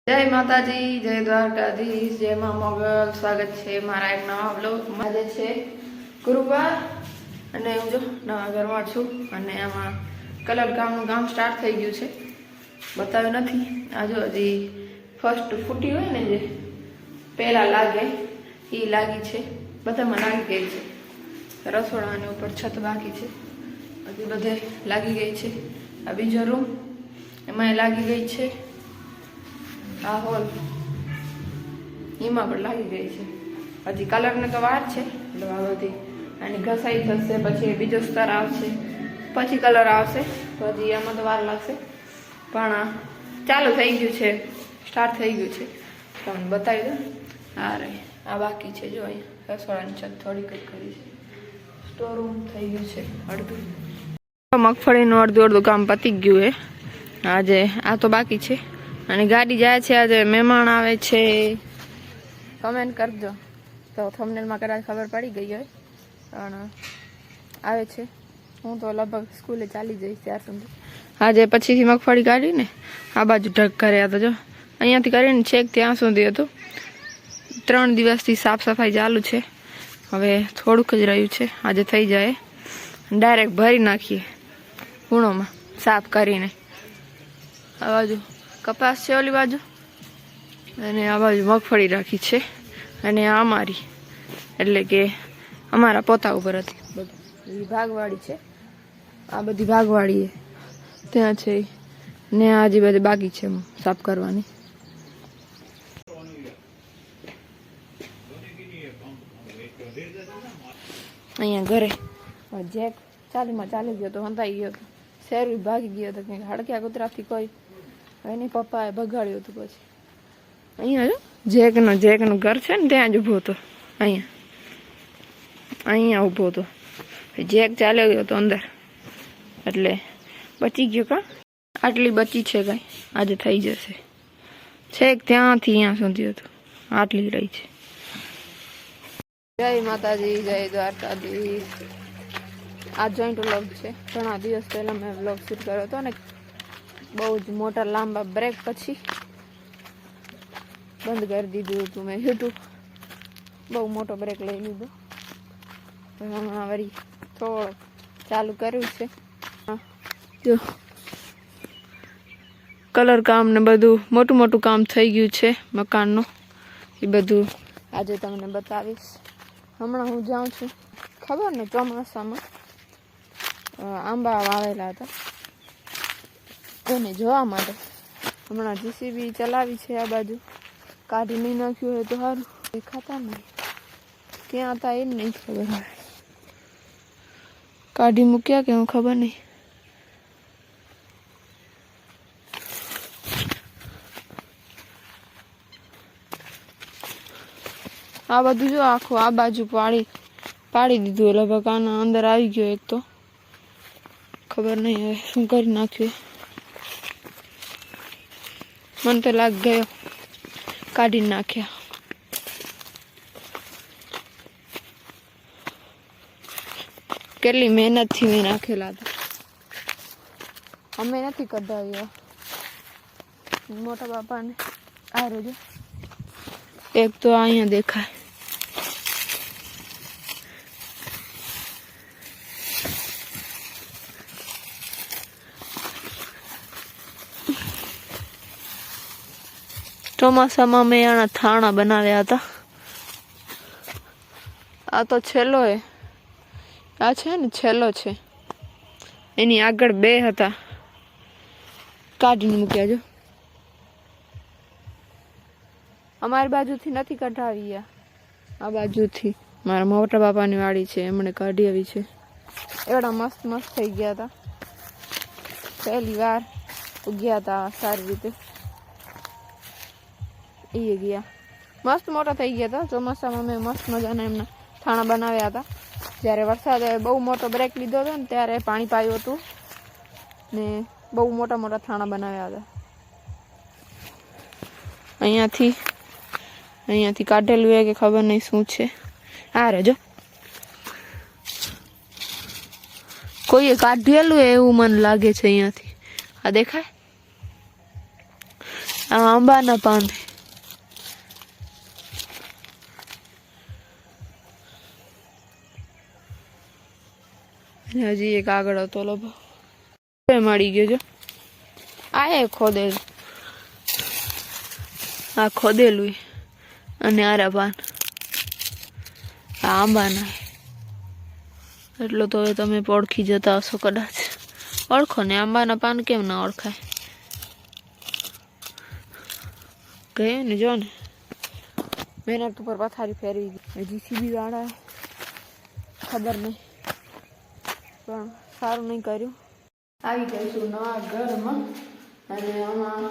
जय माताजी, जय द्वारकाधीश, जय मां मोगल। स्वागत है मारा एक नवा व्लॉग। आज है गुरुवार અને હું જો નવા ઘરમાં છું અને આમાં કલર કામનું કામ સ્ટાર્ટ થઈ ગયું છે, બતાવ્યું નથી. આ જો હજી ફર્સ્ટ ફૂટી હોય ને જે પહેલાં લાગે એ લાગી છે, બધામાં લાગી ગઈ છે. રસોડાની ઉપર છત બાકી છે, હજી બધે લાગી ગઈ છે. આ બીજો રૂમ એમાં લાગી ગઈ છે. આ હોલ એમાં પણ લાગી ગઈ છે. હજી કલરને તો વાર છે, એટલે આ બધી આની ઘસાઈ થશે, પછી બીજો સ્તર આવશે, પછી કલર આવશે, તો હજી આમાં તો વાર લાગશે. પણ ચાલુ થઈ ગયું છે, સ્ટાર્ટ થઈ ગયું છે. તમને બતાવી દઉં. હા રે આ બાકી છે. જો અહીંયા રસોડાની છત થોડીક જ કરી છે. સ્ટોર રૂમ થઈ ગયું છે અડધું. મગફળીનું અડધું કામ પતી ગયું હે. આજે આ તો બાકી છે. અને ગાડી જાય છે. આજે મહેમાન આવે છે. કમેન્ટ કરજો તો થંબનેલમાં કદાચ ખબર પડી ગઈ હોય. પણ આવે છે. હું તો લગભગ સ્કૂલે ચાલી જઈશ ત્યાર સુધી. આજે પછીથી મગફળી કાઢીને આ બાજુ ઢગ કર્યા તો જો અહીંયાથી કરીને છેક ત્યાં સુધી હતું. 3 દિવસથી સાફ સફાઈ ચાલુ છે. હવે થોડુંક જ રહ્યું છે. આજે થઈ જાય. ડાયરેક્ટ ભરી નાખીએ ગુણોમાં સાફ કરીને. આ બાજુ કપાસ છે ઓલી બાજુ, અને આ બાજુ મગફળી રાખી છે. અને આ અમારી એટલે કે અમારા પોતા ઉપર હતી. બધું ભાગવાડી છે. આ બધી ભાગવાડી ત્યાં છે ને આજે બધી બાકી છે સાફ કરવાની. અહીંયા ઘરે જેક ચાલીમાં ચાલી ગયો તો હંતાઈ ગયો હતો. શેરવી ભાગી ગયો હતો કંઈક હાડક્યા કૂતરાથી કોઈ એની પપ્પાએ ભગાડ્યું હતું. પછી અહીંયા જો જેકનું ઘર છે ને ત્યાં જ ઊભો હતો. અહીંયા ઊભો હતો. જેક ચાલ્યો ગયો હતો અંદર, એટલે બચી ગયો. કા આટલી બચી છે કાંઈ, આજે થઈ જશે. છેક ત્યાંથી અહીંયા સુધી હતું, આટલી રહી છે. જય માતાજી, જય દ્વારકાધીશ. આ જોઈન્ટ વ્લોગ છે. ઘણા દિવસ પહેલાં મેં વ્લોગ શૂટ કર્યો હતો ને, બહુ જ મોટા લાંબા બ્રેક પછી બંધ કરી દીધું હતું મેં યુટ્યુબ. બહુ મોટો બ્રેક લઈ લીધો. હમણાં વળી થોડો ચાલુ કર્યું છે. જો કલર કામ ને બધું મોટું કામ થઈ ગયું છે મકાનનું. એ બધું આજે તમને બતાવીશ. હમણાં હું જાઉં છું, ખબર ને ચોમાસામાં આંબા વાવેલા હતા એને જોવા માટે. હમણાં જીસીબી ચલાવી છે. આ બાજુ કાઢી નહીં નાખ્યું હોય તો સારું. દેખાતા નહીં ક્યાં હતા એ નહીં ખબર. હવે કાઢી મૂક્યા કે હું ખબર નહીં. આ બધું જો આખું આ બાજુ પાડી દીધું. લગભગ આના અંદર આવી ગયો એક તો ખબર નહીં હવે શું કરી નાખ્યું. મને તો લાગ ગયો કાઢી નાખ્યા. કેટલી મહેનતથી મેં નાખેલા હતા. અમે નથી કઢાવ્યા. મોટા બાપાને આ રોજો એક તો અહીંયા દેખાય. ચોમાસામાં મેં આના થાણા બનાવ્યા હતા. આ તો છેલ્લો હે. આ છે ને છેલ્લો છે. એની આગળ 2 હતા, કાઢીને મૂક્યા. જો અમારી બાજુથી નથી કઢાવી. આ બાજુથી મારા મોટા બાપાની વાડી છે, એમણે કાઢી આવી છે. એવડા મસ્ત થઈ ગયા હતા. પહેલી વાર ઉગ્યા હતા સારી રીતે. એ ગયા મસ્ત મોટા થઈ ગયા હતા. ચોમાસામાં મેં મસ્ત મજાના એમના થાણા બનાવ્યા હતા. જ્યારે વરસાદે બહુ મોટો બ્રેક લીધો હતો ને ત્યારે પાણી પાયું હતું ને બહુ મોટા થાણા બનાવ્યા હતા. અહીંયાથી કાઢેલું હોય કે ખબર નહીં શું છે. આ રેજો કોઈએ કાઢેલું એવું મને લાગે છે. અહીંયાથી આ દેખાય આ આંબાના પાન. હજી એક આગળ હતો લોભો મળી ગયો જો. આ ખોદેલું, આ ખોદેલું અને આરા પાન આ આંબાના. એટલો તો તમે ઓળખી જતા હશો કદાચ. ઓળખો ને, આંબાના પાન કેમ ના ઓળખાય? ગયું ને જો ને, મહેનત ઉપર પથારી ફેરવી ગઈ. જીસીબી વાળા ખબર નહીં, પણ સારું નહીં કર્યું. આવી જઈશું નવા ઘરમાં અને આમાં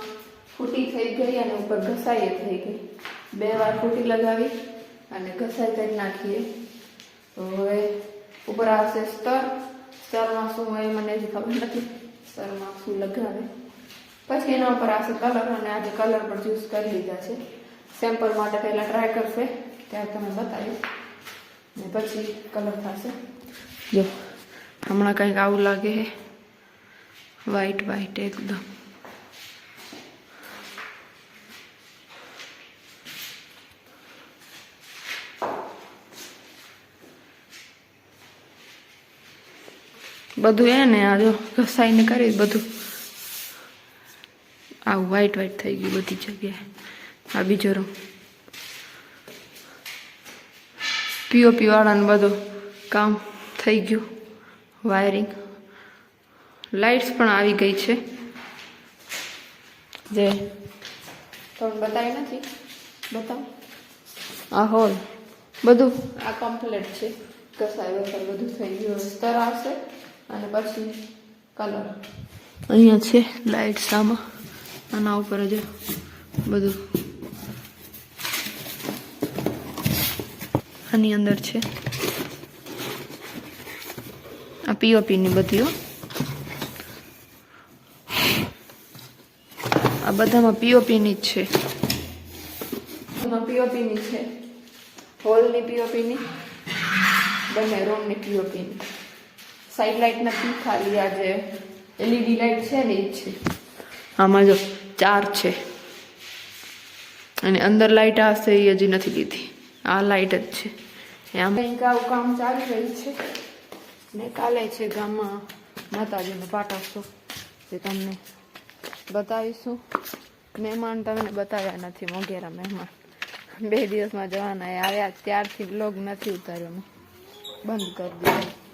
ફૂટી થઈ ગઈ અને ઉપર ઘસાઈ થઈ ગઈ. 2 વાર ફૂટી લગાવી અને ઘસાઈ કરી નાખીએ. તો હવે ઉપર આવશે સ્તરમાં શું હોય મને હજી ખબર નથી. સ્તરમાં શું લગાવે પછી એના ઉપર આવશે કલર. અને આજે કલર પણ ચૂઝ કરી લીધા છે. સેમ્પલ માટે પહેલાં ટ્રાય કરશે, ત્યારે તમે બતાવીશ ને પછી કલર થશે. જો હમણાં કંઈક આવું લાગે છે, વ્હાઈટ વ્હાઈટ એકદમ. બધું એને આ જો ઘસાઈને કરી બધું આવું વ્હાઈટ વ્હાઈટ થઈ ગયું બધી જગ્યાએ. આ બીજો રંગ પીઓપી વાળાનું બધું કામ થઈ ગયું. વાયરિંગ લાઇટ્સ પણ આવી ગઈ છે, જે તમને બતાવી નથી. બતાવ આ હોલ બધું આ કમ્પ્લીટ છે. ઘસાઈ વસાઈ બધું થઈ ગયું. સ્તર આવશે અને પછી કલર. અહીંયા છે લાઇટ્સ આમાં, આના ઉપર જ બધું આની અંદર છે. આ પીઓપીની બધી આ બધામાં પીઓપીની જ છે. પીઓપીની છે, હોલની પીઓપીની, બંને રૂમની પીઓપીની. સાઈડ લાઇટ નથી, ખાલી આ જે એલઈડી લાઇટ છે ને એ જ છે. આમાં જો 4 છે અને અંદર લાઇટ આવશે એ હજી નથી લીધી. આ લાઇટ જ છે. આમ કંઈક આવું કામ ચાલી રહ્યું છે. ને કાલે છે ગામમાં માતાજીનો પાટોત્સવ, જે તમને બતાવીશું. મહેમાન તમને બતાવ્યા નથી, મોગેરા મહેમાન 2 દિવસમાં જવાના આવ્યા. ત્યારથી બ્લોગ નથી ઉતાર્યો, મેં બંધ કરી દીધો.